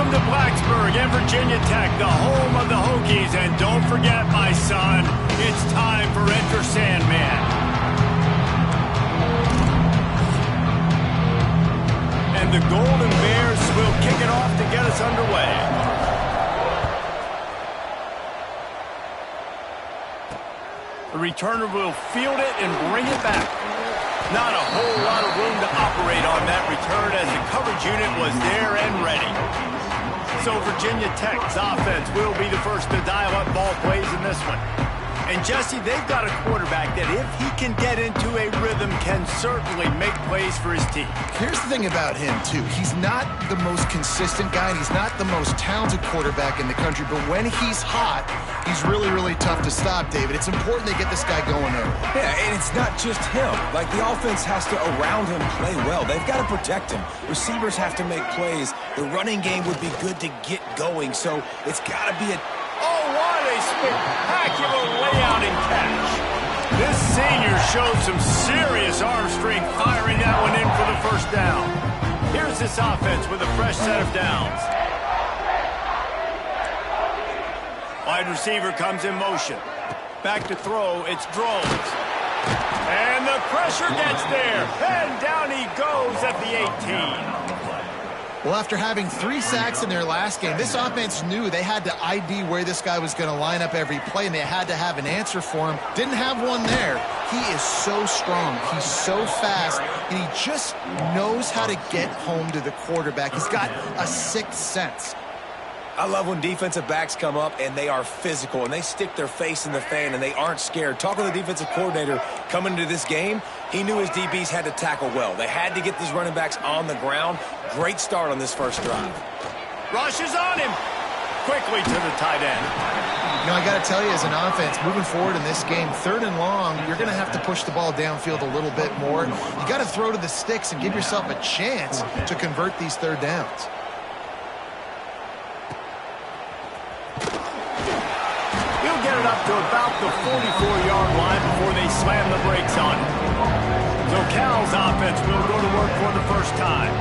Welcome to Blacksburg and Virginia Tech, the home of the Hokies. And don't forget, my son, it's time for Enter Sandman. And the Golden Bears will kick it off to get us underway. The returner will field it and bring it back. Not a whole lot of room to operate on that return as the coverage unit was there and ready. So Virginia Tech's offense will be the first to dial up ball plays in this one. And Jesse, they've got a quarterback that if he can get into a rhythm can certainly make plays for his team. Here's the thing about him, too. He's not the most consistent guy, and he's not the most talented quarterback in the country, but when he's hot, he's really, really tough to stop, David. It's important they get this guy going early. Yeah, and it's not just him. Like, the offense has to, around him, play well. They've got to protect him. Receivers have to make plays. The running game would be good to get going, so it's got to be a... Oh, what a spectacular layout and catch. This senior showed some serious arm strength firing that one in for the first down. Here's this offense with a fresh set of downs. Wide receiver comes in motion. Back to throw, it's Drones. And the pressure gets there. And down he goes at the 18. Well, after having 3 sacks in their last game, this offense knew they had to ID where this guy was going to line up every play, and they had to have an answer for him. Didn't have one there. He is so strong. He's so fast, and he just knows how to get home to the quarterback. He's got a sixth sense. I love when defensive backs come up and they are physical and they stick their face in the fan and they aren't scared. Talking to the defensive coordinator coming into this game, he knew his DBs had to tackle well. They had to get these running backs on the ground. Great start on this first drive. Rush is on him. Quickly to the tight end. You know, I got to tell you, as an offense, moving forward in this game, 3rd and long, you're going to have to push the ball downfield a little bit more. You got to throw to the sticks and give yourself a chance to convert these 3rd downs. Get it up to about the 44-yard line before they slam the brakes on it. So Cal's offense will go to work for the first time.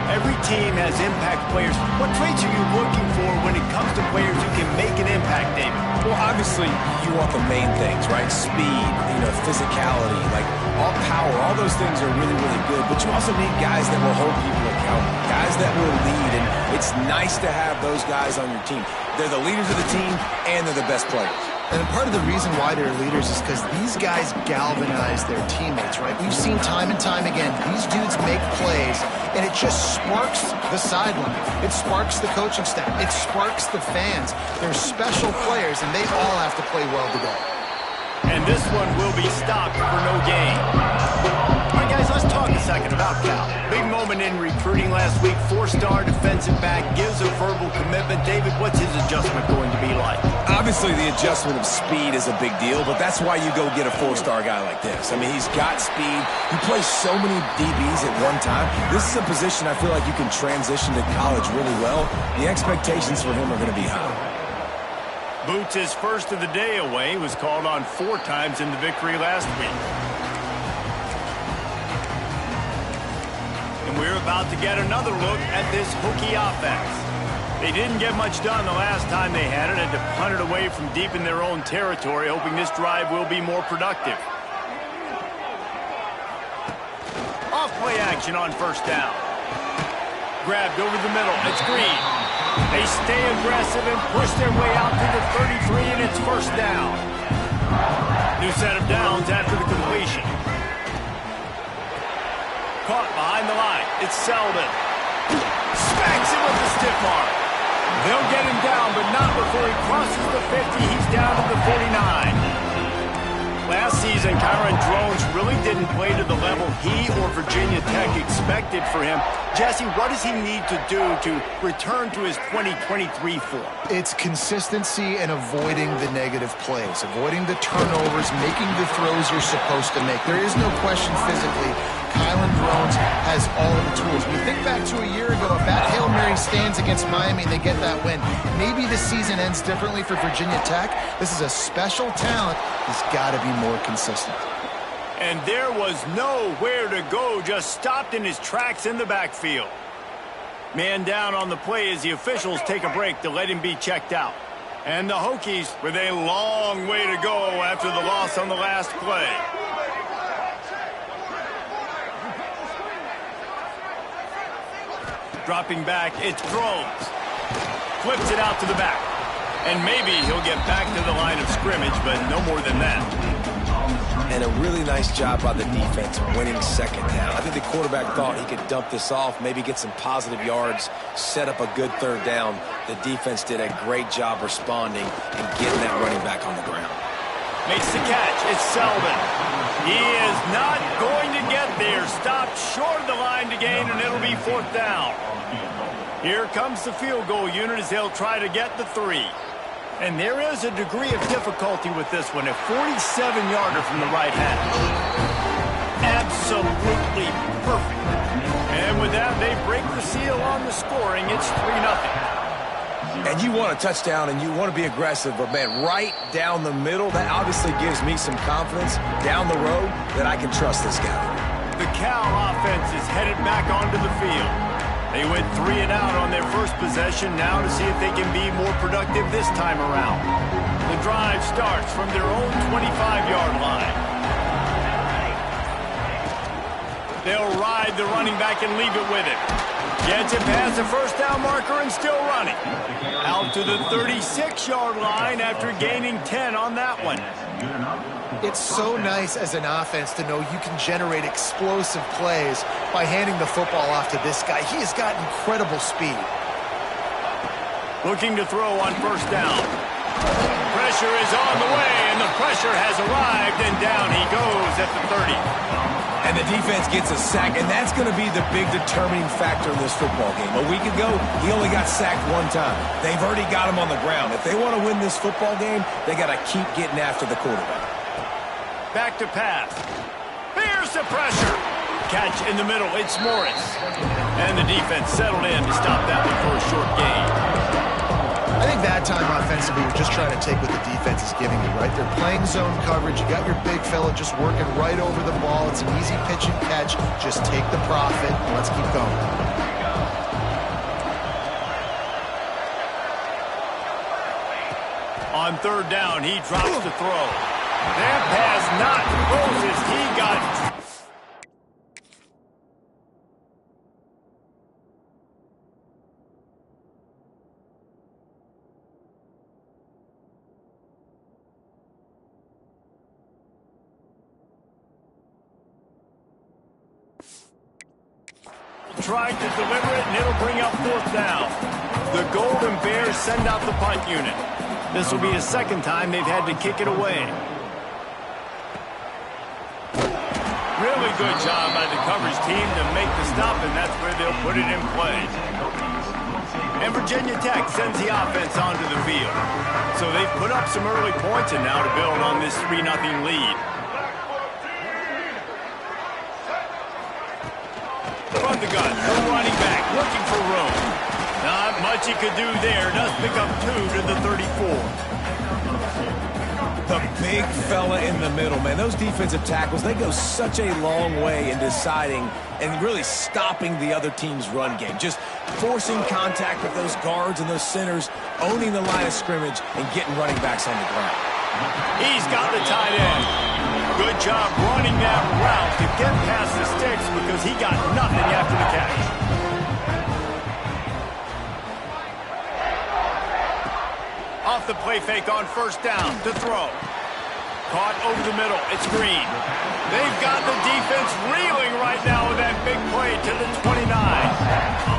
Every team has impact players. What traits are you looking for when it comes to players who can make an impact, David? Well, obviously, you want the main things, right? Speed, physicality, like all power, all those things are really, really good. But you also need guys that will hold people accountable, guys that will lead, and it's nice to have those guys on your team. They're the leaders of the team, and they're the best players. And part of the reason why they're leaders is because these guys galvanize their teammates, right? We've seen time and time again, these dudes make plays, and it just sparks the sideline. It sparks the coaching staff. It sparks the fans. They're special players, and they all have to play well together. And this one will be stopped for no gain. All right, guys, let's talk a second about Cal. Big moment in recruiting last week. 4-star defensive back, gives a verbal commitment. David, what's his adjustment going to be like? Obviously, the adjustment of speed is a big deal, but that's why you go get a 4-star guy like this. I mean, he's got speed. He plays so many DBs at one time. This is a position I feel like you can transition to college really well. The expectations for him are going to be high. Boots' first of the day away was called on 4 times in the victory last week. And we're about to get another look at this Hokie offense. They didn't get much done the last time they had it, had to punt it away from deep in their own territory, hoping this drive will be more productive. Off play action on first down. Grabbed over the middle. It's Green. They stay aggressive and push their way out to the 33, and it's first down. New set of downs after the completion. Caught behind the line. It's Selden. Smacks him with the stiff arm. They'll get him down, but not before he crosses the 50. He's down to the 49. Last season, Kyron Drones really didn't play to the level he or Virginia Tech expected for him. Jesse, what does he need to do to return to his 2023 form? It's consistency and avoiding the negative plays, avoiding the turnovers, making the throws you're supposed to make. There is no question physically, Kyron Drones has all of the tools. We think back to a year ago, if that Hail Mary stands against Miami and they get that win, maybe the season ends differently for Virginia Tech. This is a special talent. He's got to be more consistent. And there was nowhere to go, just stopped in his tracks in the backfield. Man down on the play as the officials take a break to let him be checked out. And the Hokies with a long way to go after the loss on the last play. Dropping back, it's Drones. Flips it out to the back. And maybe he'll get back to the line of scrimmage, but no more than that. And a really nice job by the defense winning second down. I think the quarterback thought he could dump this off, maybe get some positive yards, set up a good third down. The defense did a great job responding and getting that running back on the ground. Makes the catch. It's Selvin. He is not going to get there. Stopped short of the line to gain, and it'll be fourth down. Here comes the field goal unit as they'll try to get the 3. And there is a degree of difficulty with this one. A 47-yarder from the right hash. Absolutely perfect. And with that, they break the seal on the scoring. It's 3-0. And you want a touchdown and you want to be aggressive, but man, right down the middle, that obviously gives me some confidence down the road that I can trust this guy. The Cal offense is headed back onto the field. They went 3 and out on their first possession, now to see if they can be more productive this time around. The drive starts from their own 25-yard line. They'll ride the running back and leave it with him. Gets it past the first down marker and still running. Out to the 36-yard line after gaining 10 on that one. It's so nice as an offense to know you can generate explosive plays by handing the football off to this guy. He has got incredible speed. Looking to throw on first down. Pressure is on the way, and the pressure has arrived, and down he goes at the 30. And the defense gets a sack, and that's going to be the big determining factor in this football game. A week ago, he only got sacked 1 time. They've already got him on the ground. If they want to win this football game, they got to keep getting after the quarterback. Back to pass. Here's the pressure. Catch in the middle. It's Morris. And the defense settled in to stop that one for a short gain. I think that time offensively, you're just trying to take what the defense is giving you, right? They're playing zone coverage. You got your big fella just working right over the ball. It's an easy pitch and catch. Just take the profit and let's keep going. On third down, he drops the throw. That pass not Moses. He got... Tried to deliver it, and it'll bring up fourth down. The Golden Bears send out the punt unit. This will be the second time they've had to kick it away. Really good job by the coverage team to make the stop, and that's where they'll put it in play. And Virginia Tech sends the offense onto the field. So they've put up some early points, and now to build on this 3-0 lead. From the gun, no running back, looking for room. Not much he could do there. Does pick up 2 to the 34. The big fella in the middle, man. Those defensive tackles, they go such a long way in deciding and really stopping the other team's run game. Just forcing contact with those guards and those centers, owning the line of scrimmage, and getting running backs on the ground. He's got the tight end. Good job running that route to get past the sticks because he got nothing after the catch. Off the play fake on first down to throw. Caught over the middle. It's Green. They've got the defense reeling right now with that big play to the 29.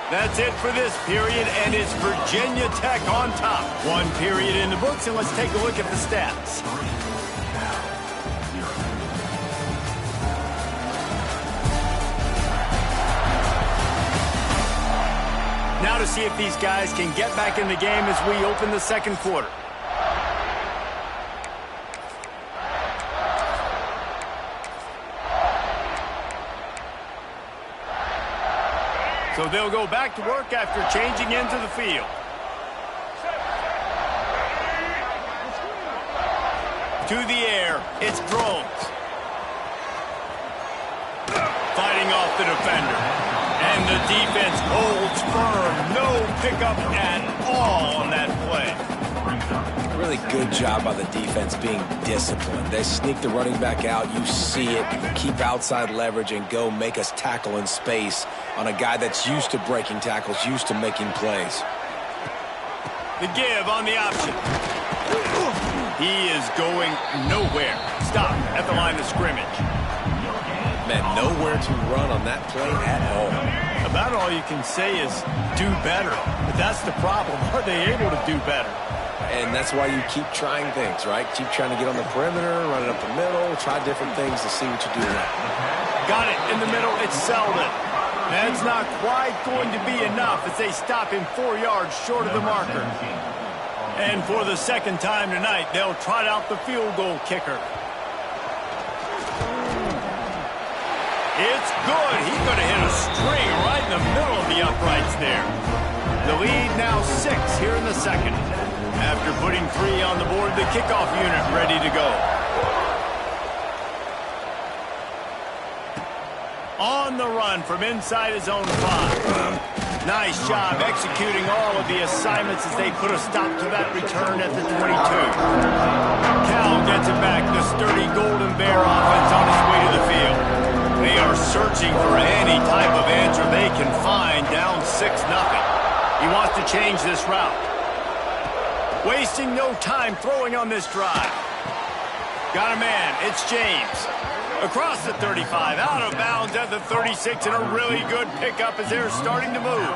That's it for this period, and it's Virginia Tech on top. 1 period in the books, and let's take a look at the stats. Now to see if these guys can get back in the game as we open the second quarter. So they'll go back to work after changing into the field. To the air, it's Drones. Fighting off the defender. And the defense holds firm. No pickup at all on that play. Really good job by the defense being disciplined. They sneak the running back out. You see it. Keep outside leverage and go make us tackle in space on a guy that's used to breaking tackles, used to making plays. The give on the option. He is going nowhere. Stop at the line of scrimmage. Man, nowhere to run on that play at all. About all you can say is do better. But that's the problem. Are they able to do better? And that's why you keep trying things, right? Keep trying to get on the perimeter, run it up the middle, try different things to see what you do right. Got it in the middle. It's Selden. That's not quite going to be enough as they stop him 4 yards short of the marker. And for the second time tonight, they'll trot out the field goal kicker. It's good. He could have hit a string right in the middle of the uprights there. The lead now 6 here in the second. After putting 3 on the board, the kickoff unit ready to go. On the run from inside his own 5. Nice job executing all of the assignments as they put a stop to that return at the 22. Cal gets it back. The sturdy Golden Bear offense on its way to the field. They are searching for any type of answer they can find, down 6-0. He wants to change this route. Wasting no time throwing on this drive. Got a man. It's James. Across the 35, out of bounds at the 36, and a really good pickup as they're starting to move.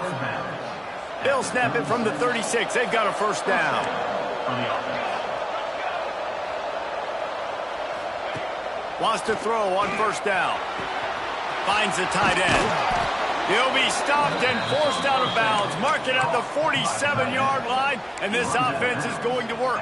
They'll snap it from the 36. They've got a first down. Wants to throw on first down. Finds the tight end. He'll be stopped and forced out of bounds. Mark it at the 47-yard line, and this offense is going to work.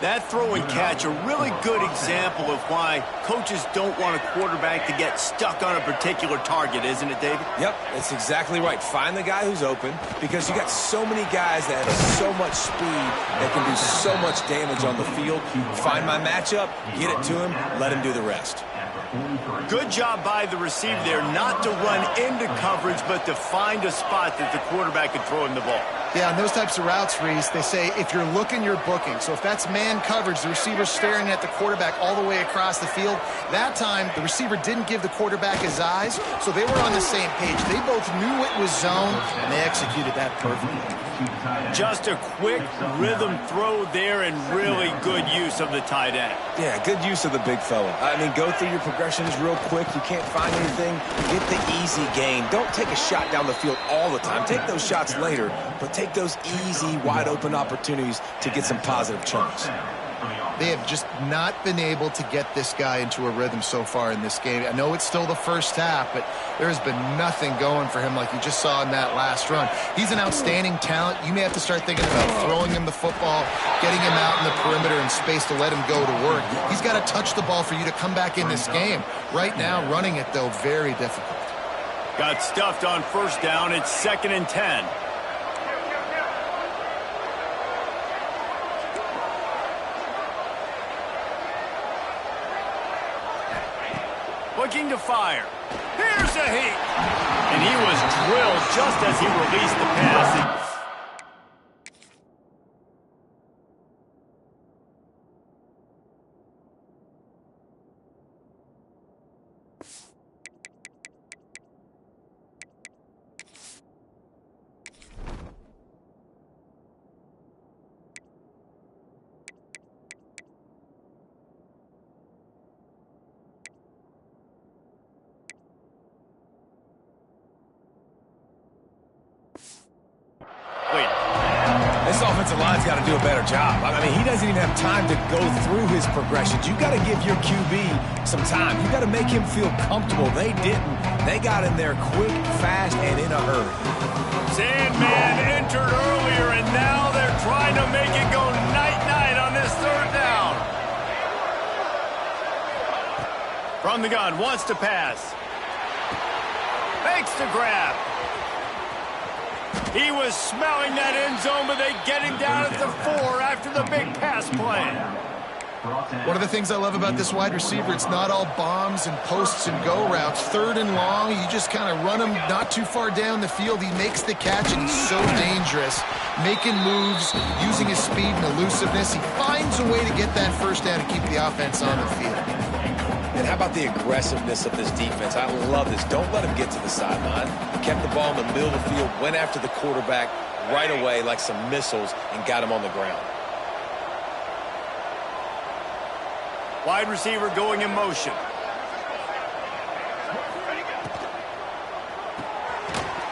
That throw and catch, a really good example of why coaches don't want a quarterback to get stuck on a particular target, isn't it, David? Yep, that's exactly right. Find the guy who's open, because you got so many guys that have so much speed that can do so much damage on the field. Find my matchup, get it to him, let him do the rest. Good job by the receiver there, not to run into coverage, but to find a spot that the quarterback can throw him the ball. Yeah, on those types of routes, Reese, they say if you're looking, you're booking. So if that's man coverage, the receiver's staring at the quarterback all the way across the field. That time, the receiver didn't give the quarterback his eyes, so they were on the same page. They both knew it was zone, and they executed that perfectly. Just a quick rhythm throw there and really good use of the tight end. Yeah, good use of the big fella. I mean, go through your progressions real quick. You can't find anything. Get the easy gain. Don't take a shot down the field all the time. Take those shots later, but take those easy, wide-open opportunities to get some positive chunks. They have just not been able to get this guy into a rhythm so far in this game. I know it's still the first half, but there has been nothing going for him like you just saw in that last run. He's an outstanding talent. You may have to start thinking about throwing him the football, getting him out in the perimeter in space to let him go to work. He's got to touch the ball for you to come back in this game. Right now, running it, though, very difficult. Got stuffed on first down. It's 2nd and 10. Looking to fire. Here's a heat. And he was drilled just as he released the pass. This offensive line's got to do a better job. I mean, he doesn't even have time to go through his progressions. You got to give your QB some time. You got to make him feel comfortable. They didn't. They got in there quick, fast, and in a hurry. Sandman entered earlier, and now they're trying to make it go night-night on this 3rd down. From the gun, wants to pass. Makes the grab. He was smelling that end zone, but they get him down at the 4 after the big pass play. One of the things I love about this wide receiver, it's not all bombs and posts and go routes. 3rd and long, you just kind of run him not too far down the field. He makes the catch, and he's so dangerous, making moves, using his speed and elusiveness. He finds a way to get that first down and keep the offense on the field. And how about the aggressiveness of this defense? I love this. Don't let him get to the sideline. Kept the ball in the middle of the field, went after the quarterback right away like some missiles, and got him on the ground. Wide receiver going in motion.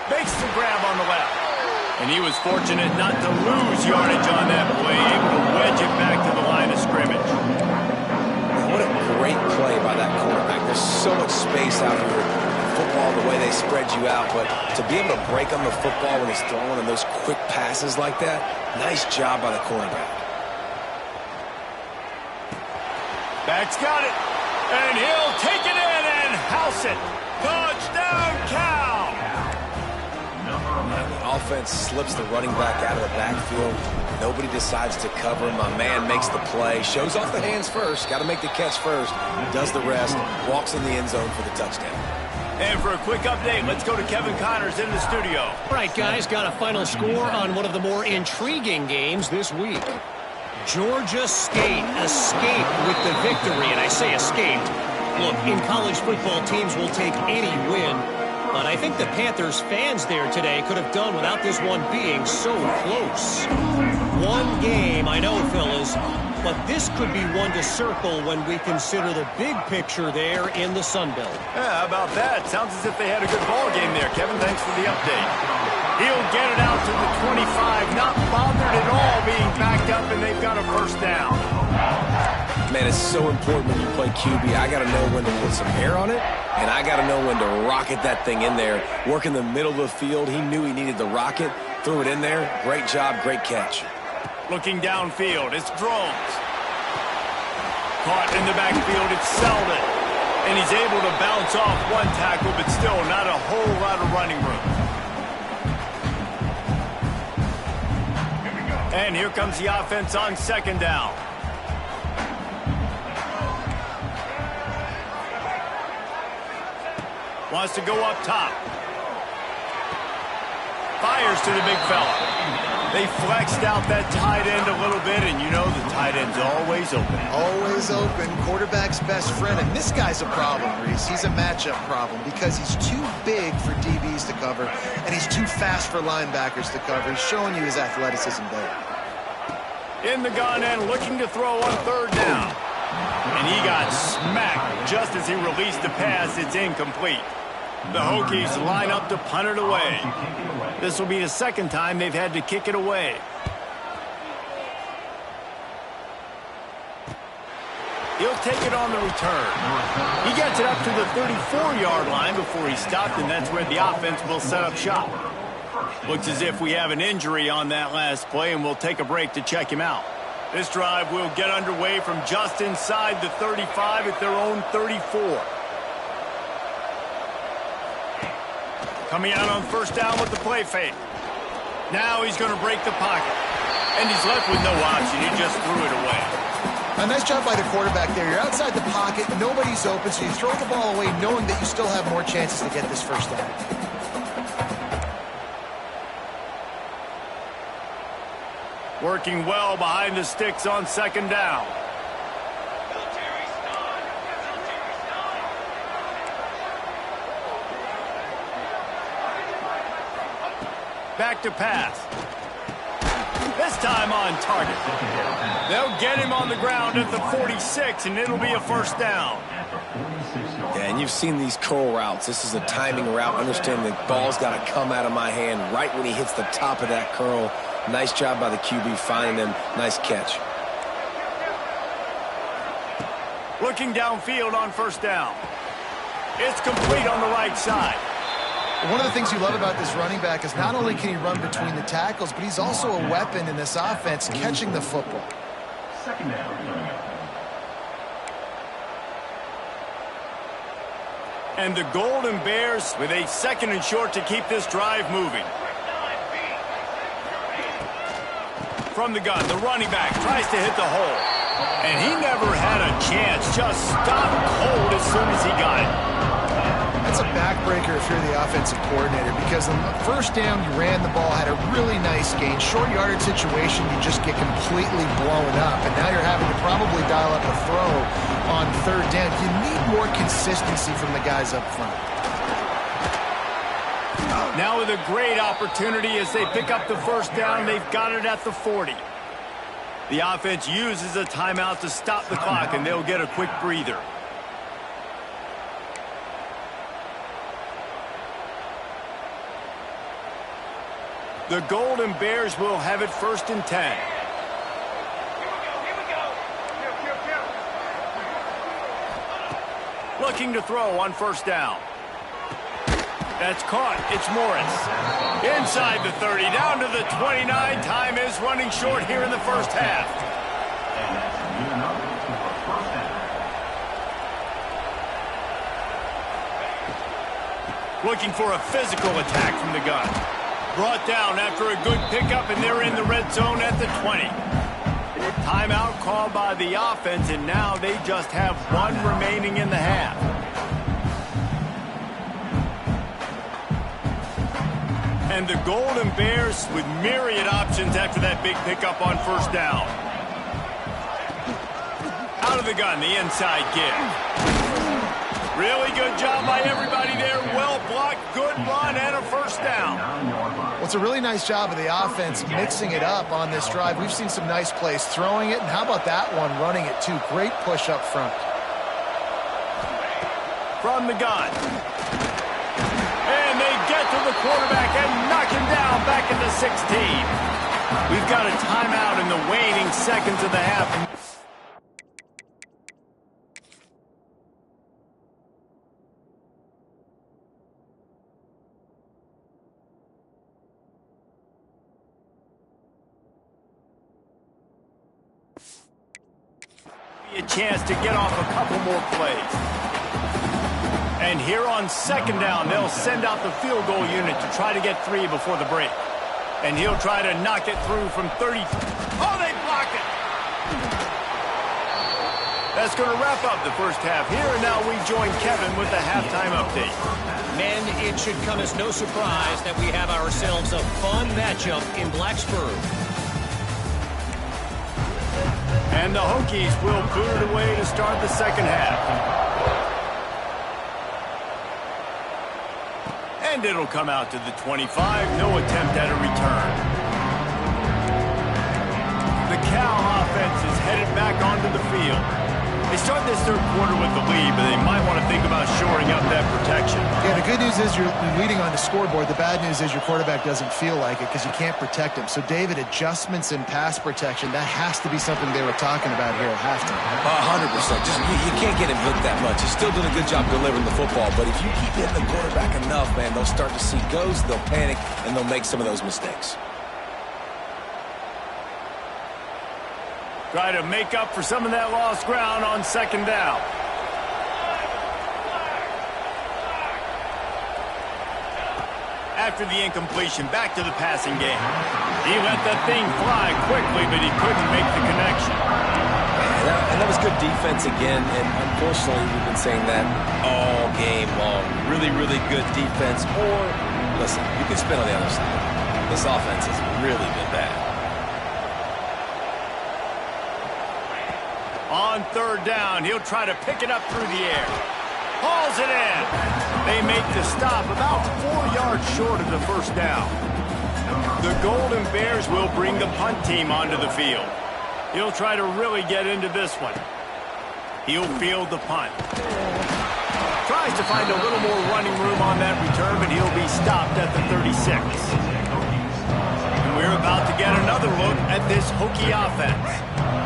Makes the grab on the left. And he was fortunate not to lose yardage on that play, able to wedge it back to the line of scrimmage. What a great play by that quarterback. There's so much space out here in football, the way they spread you out, but to be able to break on the football when he's throwing in those quick passes like that, nice job by the cornerback. Back's got it, and he'll take it in and house it. Touchdown, Cal! The offense slips the running back out of the backfield. Nobody decides to cover him. My man makes the play, shows off the hands first, got to make the catch first, does the rest, walks in the end zone for the touchdown. And for a quick update, let's go to Kevin Connors in the studio. All right, guys, got a final score on one of the more intriguing games this week. Georgia State escaped with the victory, and I say escaped. Look, in college football, teams will take any win, but I think the Panthers fans there today could have done without this one being so close. One game, I know, fellas, but this could be one to circle when we consider the big picture there in the Sun Belt. Yeah, how about that? Sounds as if they had a good ball game there. Kevin, thanks for the update. He'll get it out to the 25, not bothered at all being backed up, and they've got a first down. Man, it's so important when you play QB. I got to know when to put some air on it, and I got to know when to rocket that thing in there. Work in the middle of the field. He knew he needed the rocket, threw it in there. Great job, great catch. Looking downfield, it's Drones. Caught in the backfield, it's Selden. And he's able to bounce off one tackle, but still not a whole lot of running room. And here comes the offense on 2nd down. Wants to go up top. Fires to the big fella. They flexed out that tight end a little bit, and you know the tight end's always open. Always open, quarterback's best friend, and this guy's a problem, Reese. He's a matchup problem because he's too big for DBs to cover, and he's too fast for linebackers to cover. He's showing you his athleticism there. In the gun and looking to throw on 3rd down. And he got smacked just as he released the pass. It's incomplete. The Hokies line up to punt it away. This will be the 2nd time they've had to kick it away. He'll take it on the return. He gets it up to the 34-yard line before he stopped, and that's where the offense will set up shop. Looks as if we have an injury on that last play, and we'll take a break to check him out. This drive will get underway from just inside the 35 at their own 34. Coming out on 1st down with the play fake. Now he's going to break the pocket. And he's left with no option. He just threw it away. A nice job by the quarterback there. You're outside the pocket, nobody's open, so you throw the ball away knowing that you still have more chances to get this first down. Working well behind the sticks on 2nd down. Back to pass. This time on target. They'll get him on the ground at the 46, and it'll be a first down. Yeah, and you've seen these curl routes. This is a timing route. Understand the ball's got to come out of my hand right when he hits the top of that curl. Nice job by the QB finding him. Nice catch. Looking downfield on 1st down. It's complete on the right side. One of the things you love about this running back is not only can he run between the tackles, but he's also a weapon in this offense, catching the football. 2nd down. And the Golden Bears with a 2nd and short to keep this drive moving. From the gun, the running back tries to hit the hole. And he never had a chance. Just stopped cold as soon as he got it. That's a backbreaker if you're the offensive coordinator, because on the first down, you ran the ball, had a really nice gain. Short yardage situation, you just get completely blown up. And now you're having to probably dial up a throw on third down. You need more consistency from the guys up front. Now with a great opportunity as they pick up the first down, they've got it at the 40. The offense uses a timeout to stop the clock, and they'll get a quick breather. The Golden Bears will have it 1st and 10. Looking to throw on first down. That's caught. It's Morris. Inside the 30, down to the 29. Time is running short here in the first half. Looking for a physical attack from the gun. Brought down after a good pickup, and they're in the red zone at the 20. Timeout called by the offense, and now they just have one remaining in the half. And the Golden Bears with myriad options after that big pickup on first down. Out of the gun, the inside give. Really good job by everybody there. Well blocked, good run, and a first down. Well, it's a really nice job of the offense mixing it up on this drive. We've seen some nice plays throwing it, and how about that one running it too? Great push up front. From the gun. And they get to the quarterback and knock him down back at the 16. We've got a timeout in the waning seconds of the half. A chance to get off a couple more plays. And here on second down, they'll send out the field goal unit to try to get 3 before the break. And he'll try to knock it through from 30. Oh, they block it! That's going to wrap up the first half here, and now we join Kevin with the halftime update. Men, it should come as no surprise that we have ourselves a fun matchup in Blacksburg. And the Hokies will boot it away to start the second half. And it'll come out to the 25. No attempt at a return. The Cal offense is headed back onto the field. They start this third quarter with the lead, but they might want to think about shoring up that protection. Yeah, the good news is you're leading on the scoreboard. The bad news is your quarterback doesn't feel like it because you can't protect him. So, David, adjustments in pass protection, that has to be something they were talking about here at halftime. 100%. Just you can't get him hit that much. He's still doing a good job delivering the football, but if you keep hitting the quarterback enough, man, they'll start to see ghosts, they'll panic, and they'll make some of those mistakes. Try to make up for some of that lost ground on second down. After the incompletion, back to the passing game. He let that thing fly quickly, but he couldn't make the connection. And that was good defense again, and unfortunately, we've been saying that all game long. Really, really good defense. Or, listen, you can spin on the other side. This offense has really been bad. On third down, he'll try to pick it up through the air. Hauls it in. They make the stop about 4 yards short of the first down. The Golden Bears will bring the punt team onto the field. He'll try to really get into this one. He'll field the punt. Tries to find a little more running room on that return, but he'll be stopped at the 36. And we're about to get another look at this Hokie offense.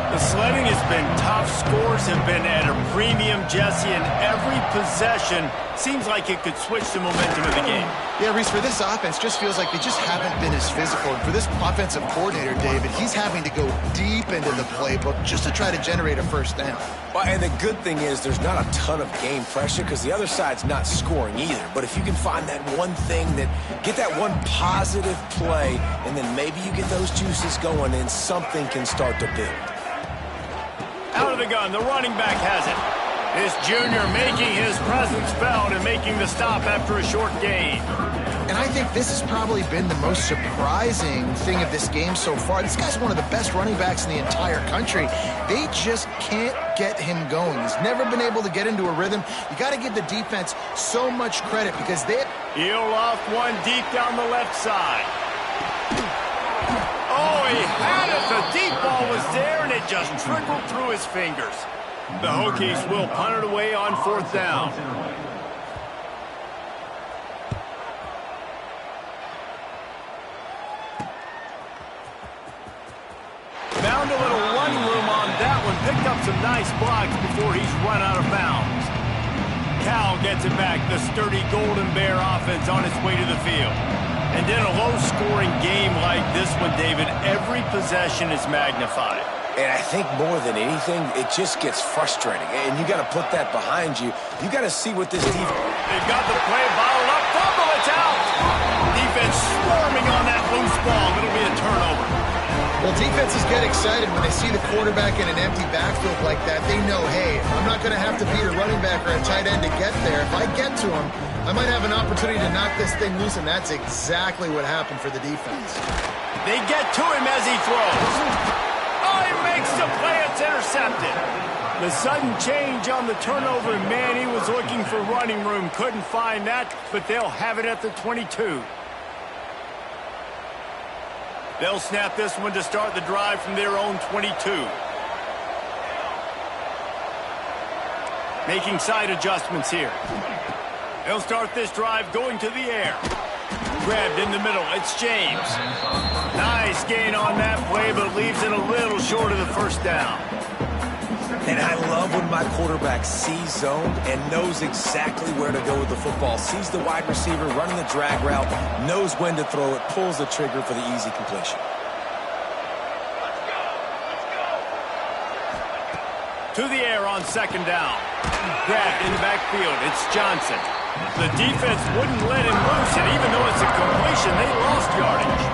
The sledding has been tough. Scores have been at a premium, Jesse, and every possession seems like it could switch the momentum of the game. Yeah, Reese, for this offense, just feels like they just haven't been as physical. And for this offensive coordinator, David, he's having to go deep into the playbook just to try to generate a first down. Well, and the good thing is there's not a ton of game pressure because the other side's not scoring either. But if you can find that one thing, get that one positive play, and then maybe you get those juices going and something can start to build. Out of the gun, the running back has it. This junior making his presence felt and making the stop after a short gain. And I think this has probably been the most surprising thing of this game so far. This guy's one of the best running backs in the entire country. They just can't get him going. He's never been able to get into a rhythm. You got to give the defense so much credit because they... He'll loft one deep down the left side. Oh, he had it. The deep ball was there, and it just trickled through his fingers. The Hokies will punt it away on 4th down. Found a little run room on that one. Picked up some nice blocks before he's run out of bounds. Cal gets it back. The sturdy Golden Bear offense on its way to the field. And in a low-scoring game like this one, David, every possession is magnified. And I think more than anything, it just gets frustrating. And you got to put that behind you. You got to see what this defense... They've got the play bottled up. Fumble, it's out. Defense swarming on that loose ball. It'll be a turnover. Well, defenses get excited when they see the quarterback in an empty backfield like that. They know, hey, I'm not going to have to beat a running back or a tight end to get there. If I get to him, I might have an opportunity to knock this thing loose, and that's exactly what happened for the defense. They get to him as he throws. Oh, he makes the play. It's intercepted. The sudden change on the turnover, man, he was looking for running room. Couldn't find that, but they'll have it at the 22. They'll snap this one to start the drive from their own 22. Making side adjustments here. They'll start this drive going to the air. Grabbed in the middle. It's James. Nice gain on that play, but leaves it a little short of the first down. And I love when my quarterback sees zone and knows exactly where to go with the football. Sees the wide receiver running the drag route, knows when to throw it, pulls the trigger for the easy completion. To the air on 2nd down. Grabbed in the backfield. It's Johnson. The defense wouldn't let him loose, and even though it's a completion, they lost yardage.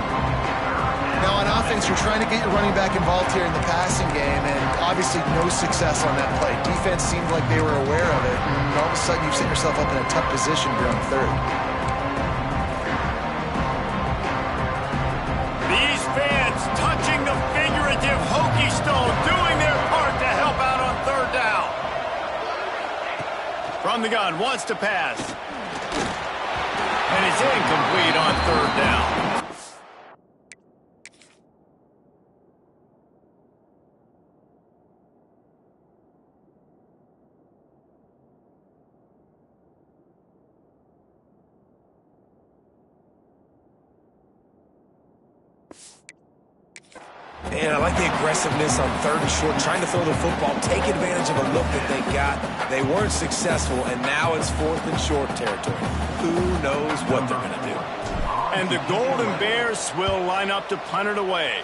Now, on offense, you're trying to get your running back involved here in the passing game, and obviously no success on that play. Defense seemed like they were aware of it, and all of a sudden you set yourself up in a tough position here on 3rd. These fans touching the figurative Hokie stone, doing their part to help out on 3rd down. From the gun, wants to pass. And it's incomplete on 3rd down. And I like the aggressiveness on 3rd and short, trying to throw the football, take advantage of a look that they got. They weren't successful, and now it's 4th and short territory. Who knows what they're going to do? And the Golden Bears will line up to punt it away.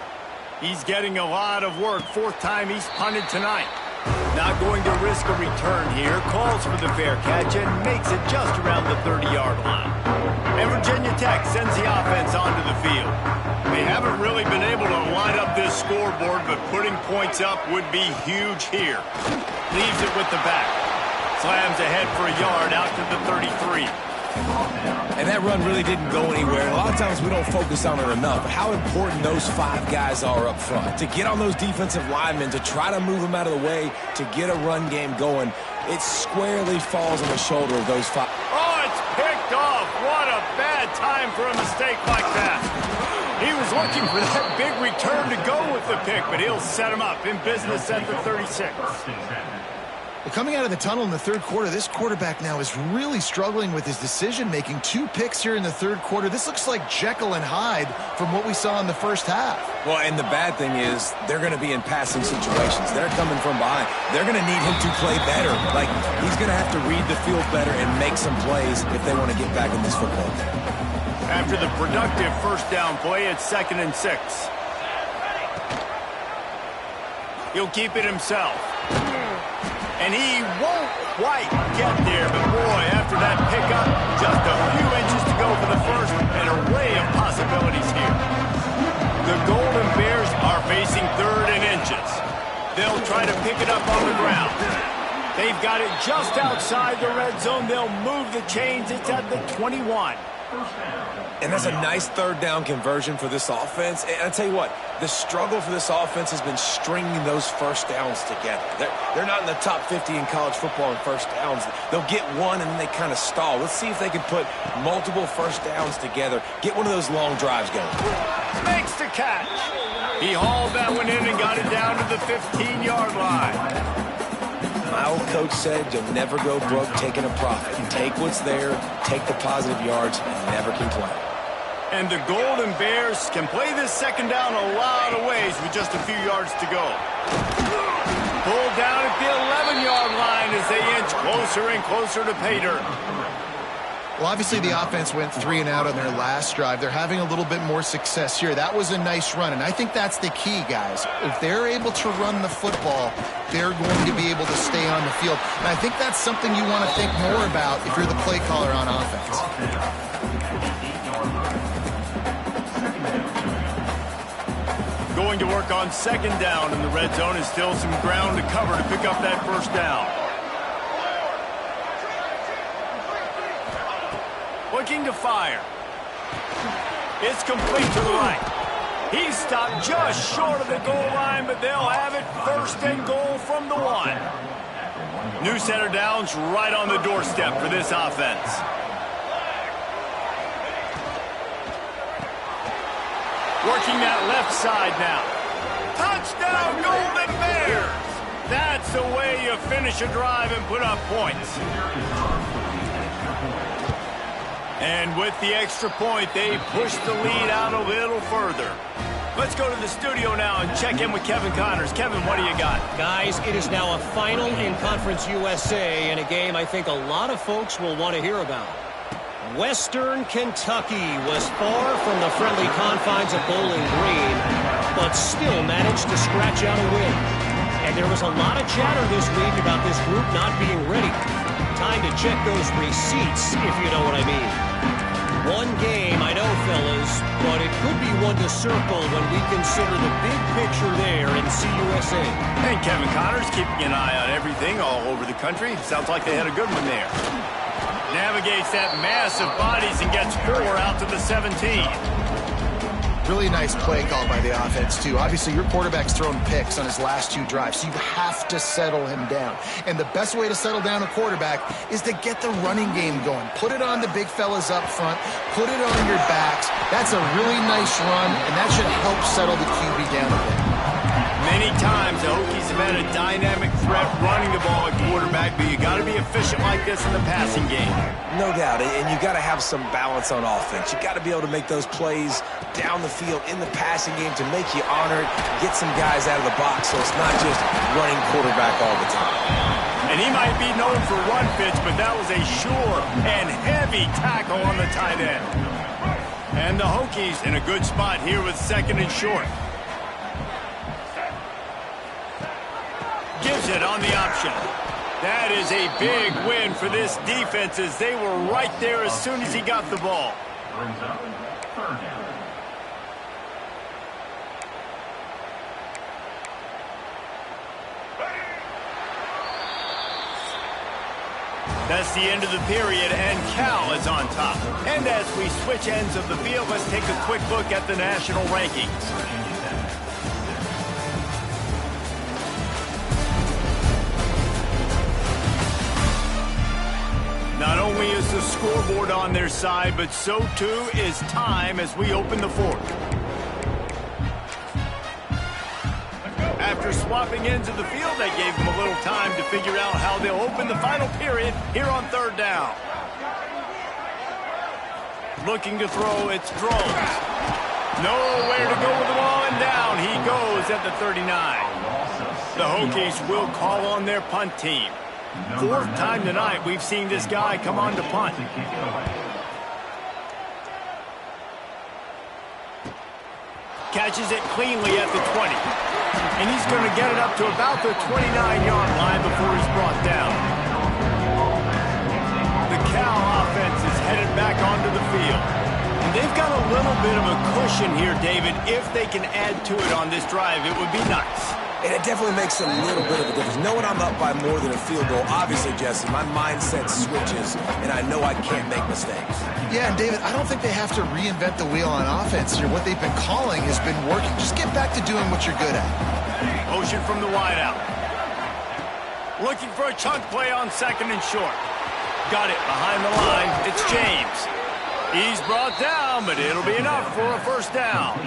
He's getting a lot of work. 4th time he's punted tonight. Not going to risk a return here. Calls for the fair catch and makes it just around the 30-yard line. And Virginia Tech sends the offense onto the field. They haven't really been able to line up this scoreboard, but putting points up would be huge here. Leaves it with the back. Slams ahead for a yard out to the 33. And that run really didn't go anywhere. A lot of times we don't focus on it enough, but how important those 5 guys are up front. To get on those defensive linemen, to try to move them out of the way, to get a run game going, it squarely falls on the shoulder of those 5. Oh, it's picked off. What a bad time for a mistake like that. He was looking for that big return to go with the pick, but he'll set him up in business at the 36. Well, coming out of the tunnel in the 3rd quarter, this quarterback now is really struggling with his decision-making. 2 picks here in the 3rd quarter. This looks like Jekyll and Hyde from what we saw in the first half. Well, and the bad thing is they're going to be in passing situations. They're coming from behind. They're going to need him to play better. Like, he's going to have to read the field better and make some plays if they want to get back in this football game. After the productive 1st down play, it's 2nd and 6. He'll keep it himself. And he won't quite get there, but boy, after that pickup, just a few inches to go for the first, an array of possibilities here. The Golden Bears are facing 3rd and inches. They'll try to pick it up on the ground. They've got it just outside the red zone. They'll move the chains. It's at the 21. And that's a nice third down conversion for this offense. And I tell you what, the struggle for this offense has been stringing those first downs together. They're not in the top 50 in college football in first downs. They'll get one and then they kind of stall. Let's see if they can put multiple first downs together, get one of those long drives going. Makes the catch. He hauled that one in and got it down to the 15-yard line. My old coach said you'll never go broke taking a profit. Take what's there, take the positive yards, and never complain. And the Golden Bears can play this second down a lot of ways with just a few yards to go. Pulled down at the 11-yard line as they inch closer and closer to pay dirt. Well, obviously the offense went 3 and out on their last drive. They're having a little bit more success here. That was a nice run, and I think that's the key, guys. If they're able to run the football, they're going to be able to stay on the field. And I think that's something you want to think more about if you're the play caller on offense. Going to work on second down in the red zone, and still some ground to cover to pick up that first down. Looking to fire. It's complete to the right. He stopped just short of the goal line, but they'll have it first and goal from the 1. New center downs right on the doorstep for this offense. Working that left side now. Touchdown, Golden Bears! That's the way you finish a drive and put up points. And with the extra point, they push the lead out a little further. Let's go to the studio now and check in with Kevin Connors. Kevin, what do you got? Guys, it is now a final in Conference USA in a game I think a lot of folks will want to hear about. Western Kentucky was far from the friendly confines of Bowling Green, but still managed to scratch out a win. And there was a lot of chatter this week about this group not being ready. Time to check those receipts, if you know what I mean. One game, I know, fellas, but it could be one to circle when we consider the big picture there in CUSA. And Kevin Connors keeping an eye on everything all over the country. Sounds like they had a good one there. Navigates that mass of bodies and gets 4 out to the 17. Really nice play call by the offense, too. Obviously, your quarterback's thrown picks on his last 2 drives, so you have to settle him down. And the best way to settle down a quarterback is to get the running game going. Put it on the big fellas up front. Put it on your backs. That's a really nice run, and that should help settle the QB down a bit. Many times the Hokies have had a dynamic threat running the ball at quarterback, but you got to be efficient like this in the passing game. No doubt, and you got to have some balance on offense. You got to be able to make those plays down the field in the passing game to make you honor it, get some guys out of the box so it's not just running quarterback all the time. And he might be known for run fits, but that was a sure and heavy tackle on the tight end. And the Hokies in a good spot here with second and short. Gives it on the option. That is a big win for this defense as they were right there as soon as he got the ball. Brings up third down. That's the end of the period, and Cal is on top. And as we switch ends of the field, let's take a quick look at the national rankings. Not only is the scoreboard on their side, but so too is time as we open the 4th. After swapping ends of the field, they gave them a little time to figure out how they'll open the final period here on third down. Looking to throw, it's Drones. Nowhere to go with the ball, and down he goes at the 39. The Hokies will call on their punt team. 4th time tonight we've seen this guy come on to punt. Catches it cleanly at the 20. And he's going to get it up to about the 29-yard line before he's brought down. The Cal offense is headed back onto the field. And they've got a little bit of a cushion here, David. If they can add to it on this drive, it would be nice. And it definitely makes a little bit of a difference. Knowing I'm up by more than a field goal, obviously, Jesse, my mindset switches, and I know I can't make mistakes. Yeah, and David, I don't think they have to reinvent the wheel on offense here. What they've been calling has been working. Just get back to doing what you're good at. Motion from the wideout. Looking for a chunk play on 2nd and short. Got it behind the line. It's James. He's brought down, but it'll be enough for a first down.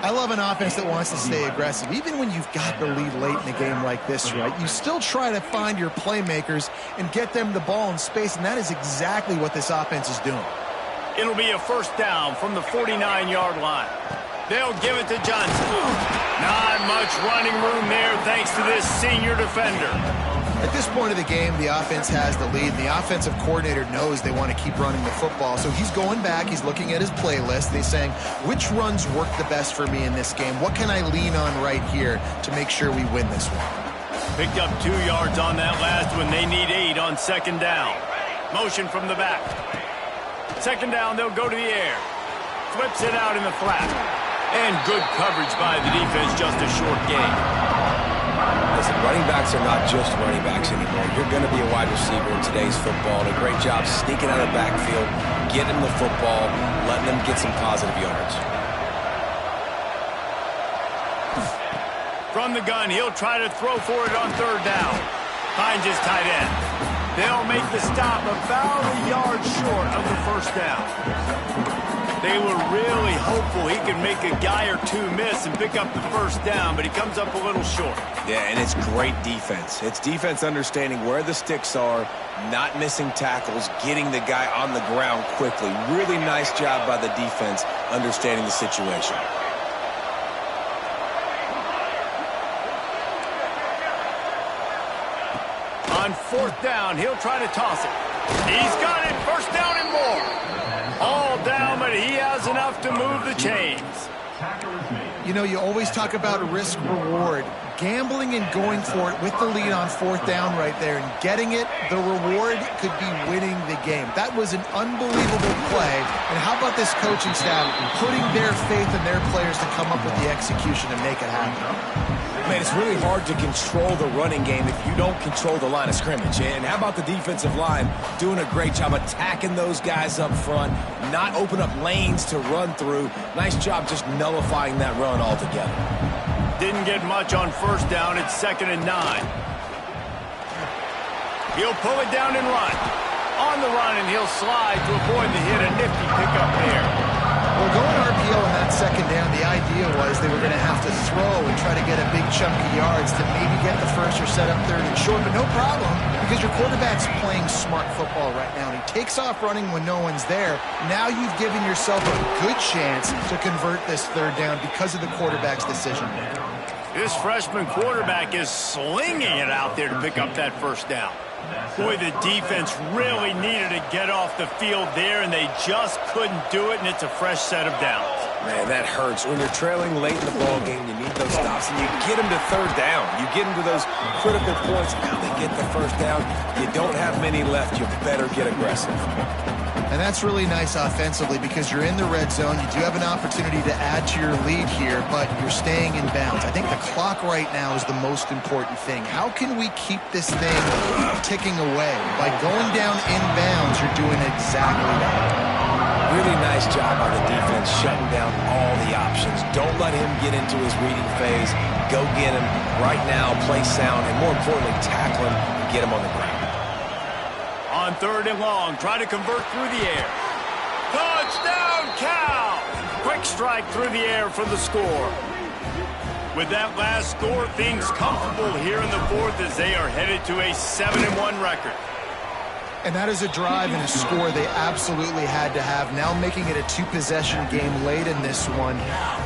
I love an offense that wants to stay aggressive. Even when you've got the lead late in a game like this, right, you still try to find your playmakers and get them the ball in space, and that is exactly what this offense is doing. It'll be a first down from the 49-yard line. They'll give it to Johnson. Not much running room there thanks to this senior defender. At this point of the game, the offense has the lead. The offensive coordinator knows they want to keep running the football. So he's going back. He's looking at his playlist. He's saying, which runs work the best for me in this game? What can I lean on right here to make sure we win this one? Picked up 2 yards on that last one. They need 8 on 2nd down. Motion from the back. 2nd down, they'll go to the air. Flips it out in the flat. And good coverage by the defense, just a short gain. Listen, running backs are not just running backs anymore. You're going to be a wide receiver in today's football. And a great job sneaking out of the backfield, getting them the football, letting them get some positive yards. From the gun, he'll try to throw for it on 3rd down. Finds his tight end. They'll make the stop about a yard short of the first down. They were really hopeful he could make a guy or two miss and pick up the first down, but he comes up a little short. Yeah, and it's great defense. It's defense understanding where the sticks are, not missing tackles, getting the guy on the ground quickly. Really nice job by the defense understanding the situation. On 4th down, he'll try to toss it. He's got it. First down and more. All down, but he has enough to move the chains. You know, you always talk about risk-reward. Gambling and going for it with the lead on 4th down right there and getting it, the reward could be winning the game. That was an unbelievable play. And how about this coaching staff putting their faith in their players to come up with the execution and make it happen? Man, it's really hard to control the running game if you don't control the line of scrimmage. And how about the defensive line doing a great job attacking those guys up front, not open up lanes to run through. Nice job just nullifying that run altogether. Didn't get much on 1st down. It's 2nd and 9. He'll pull it down and run. On the run, and he'll slide to avoid the hit. A nifty pickup there. Well, going RPO on that 2nd down, the idea was they were going to have to throw and try to get a big chunk of yards to maybe get the first or set up 3rd and short, but no problem because your quarterback's playing smart football right now, and he takes off running when no one's there. Now you've given yourself a good chance to convert this 3rd down because of the quarterback's decision. This freshman quarterback is slinging it out there to pick up that first down. Boy, the defense really needed to get off the field there, and they just couldn't do it, and it's a fresh set of downs. Man, that hurts. When you're trailing late in the ballgame, you need those stops, and you get them to 3rd down. You get them to those critical points. Now they get the first down. You don't have many left. You better get aggressive. And that's really nice offensively because you're in the red zone. You do have an opportunity to add to your lead here, but you're staying in bounds. I think the clock right now is the most important thing. How can we keep this thing ticking away? By going down in bounds, you're doing exactly that. Really nice job by the defense shutting down all the options. Don't let him get into his reading phase. Go get him right now, play sound, and more importantly, tackle him and get him on the ground. On 3rd and long, try to convert through the air. Touchdown, Cal! Quick strike through the air for the score. With that last score, things comfortable here in the 4th as they are headed to a 7-1 record. And that is a drive and a score they absolutely had to have. Now making it a 2-possession game late in this one.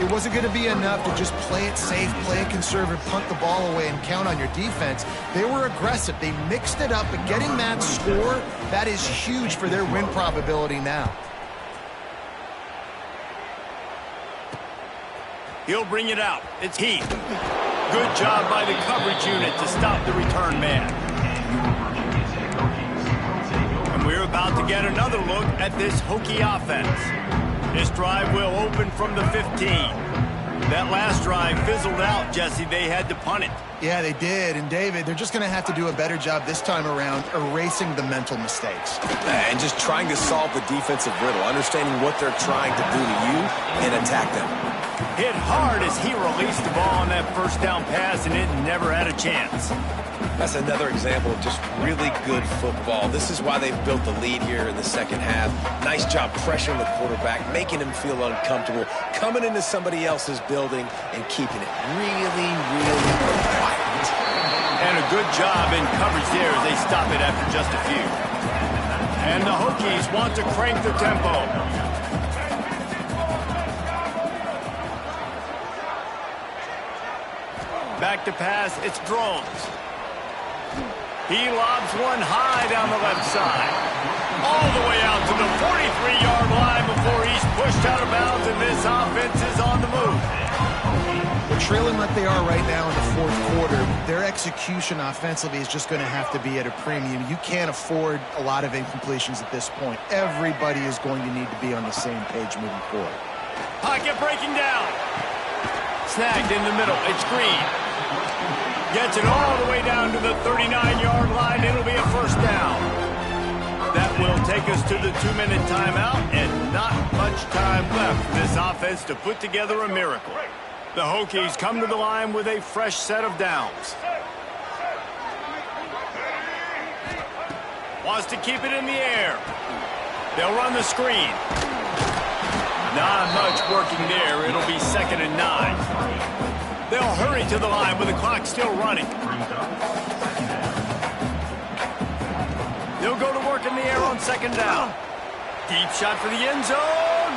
It wasn't going to be enough to just play it safe, play it conservative, punt the ball away, and count on your defense. They were aggressive. They mixed it up, but getting that score, that is huge for their win probability now. He'll bring it out. It's Heath. Good job by the coverage unit to stop the return man. We're about to get another look at this Hokie offense. This drive will open from the 15. That last drive fizzled out, Jesse. They had to punt it. Yeah, they did. And, David, they're just going to have to do a better job this time around erasing the mental mistakes. And just trying to solve the defensive riddle, understanding what they're trying to do to you and attack them. Hit hard as he released the ball on that first down pass, and it never had a chance. That's another example of just really good football. This is why they've built the lead here in the second half. Nice job pressuring the quarterback, making him feel uncomfortable, coming into somebody else's building and keeping it really, really quiet. And a good job in coverage there as they stop it after just a few. And the Hokies want to crank the tempo. Back to pass, it's Drones. He lobs one high down the left side. All the way out to the 43-yard line before he's pushed out of bounds, and this offense is on the move. They're trailing like they are right now in the fourth quarter. Their execution offensively is just going to have to be at a premium. You can't afford a lot of incompletions at this point. Everybody is going to need to be on the same page moving forward. Pocket breaking down. Snagged in the middle. It's Green. Gets it all the way down to the 39-yard line. It'll be a first down. That will take us to the 2-minute timeout, and not much time left for this offense to put together a miracle. The Hokies come to the line with a fresh set of downs. Wants to keep it in the air. They'll run the screen. Not much working there. It'll be 2nd and 9. They'll hurry to the line with the clock still running. They'll go to work in the air on 2nd down. Deep shot for the end zone.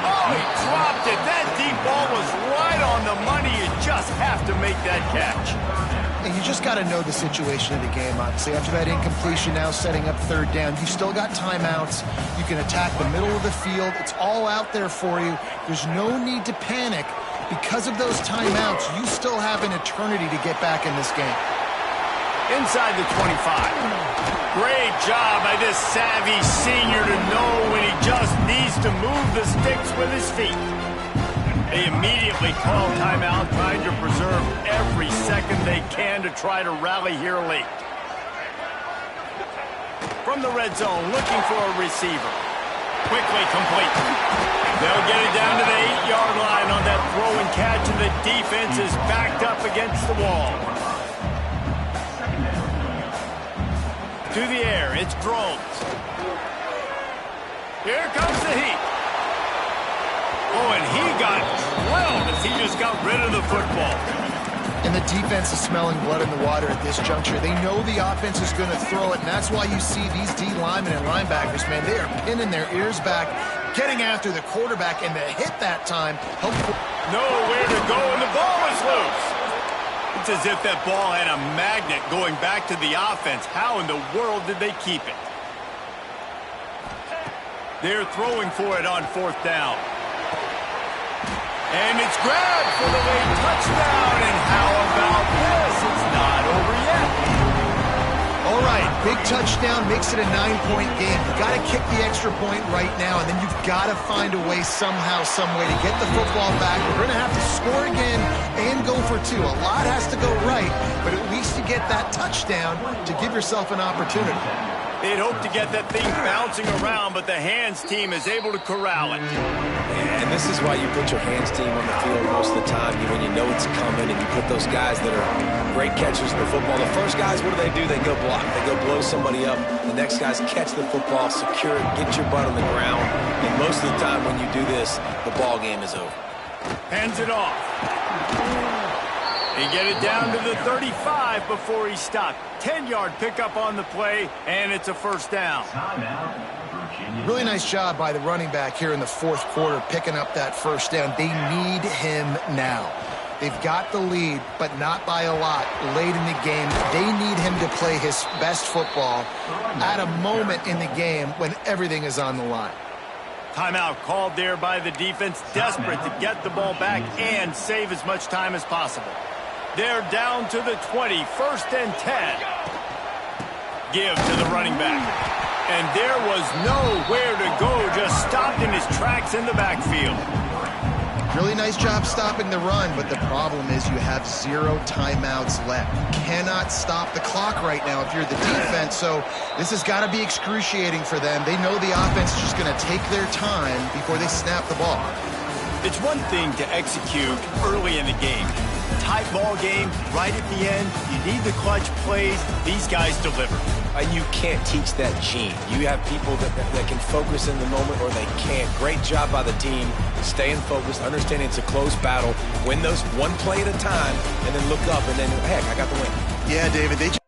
Oh, he dropped it. That deep ball was right on the money. You just have to make that catch. And you just got to know the situation of the game, obviously. After that incompletion, now setting up 3rd down, you still got timeouts. You can attack the middle of the field. It's all out there for you. There's no need to panic. Because of those timeouts, you still have an eternity to get back in this game. Inside the 25. Great job by this savvy senior to know when he just needs to move the sticks with his feet. They immediately call timeout, trying to preserve every second they can to try to rally here late. From the red zone, looking for a receiver. Quickly complete. They'll get it down to the 8-yard line on that throw and catch, and the defense is backed up against the wall. To the air, it's Drones. Here comes the heat. Oh, and he got drilled as he just got rid of the football. And the defense is smelling blood in the water at this juncture. They know the offense is going to throw it, and that's why you see these D linemen and linebackers, man, they are pinning their ears back, getting after the quarterback, and the hit that time helped. Nowhere to go, and the ball is loose. It's as if that ball had a magnet going back to the offense. How in the world did they keep it? They're throwing for it on 4th down. And it's grabbed for the late touchdown. And how about this? It's not over yet. All right, big touchdown makes it a 9-point game. You got to kick the extra point right now, and then you've got to find a way somehow, some way to get the football back. We're going to have to score again and go for 2. A lot has to go right, but at least you get that touchdown to give yourself an opportunity. They'd hope to get that thing bouncing around, but the hands team is able to corral it. And this is why you put your hands team on the field most of the time when you know it's coming, and you put those guys that are great catchers of the football. The first guys, what do? They go block. They go blow somebody up. The next guys catch the football, secure it, get your butt on the ground. And most of the time when you do this, the ball game is over. Hands it off. He get it down to the 35 before he stopped. 10-yard pickup on the play, and it's a first down. Really nice job by the running back here in the 4th quarter, picking up that first down. They need him now. They've got the lead, but not by a lot late in the game. They need him to play his best football at a moment in the game when everything is on the line. Timeout called there by the defense, desperate to get the ball back and save as much time as possible. They're down to the 20, 1st and 10. Give to the running back. And there was nowhere to go, just stopped in his tracks in the backfield. Really nice job stopping the run, but the problem is you have 0 timeouts left. You cannot stop the clock right now if you're the defense, so this has got to be excruciating for them. They know the offense is just going to take their time before they snap the ball. It's one thing to execute early in the game. Tight ball game, right at the end, you need the clutch plays. These guys deliver. You can't teach that gene. You have people that can focus in the moment or they can't. Great job by the team, staying focused, understanding it's a close battle, win those one play at a time, and then look up and then, heck, I got the win. Yeah, David, they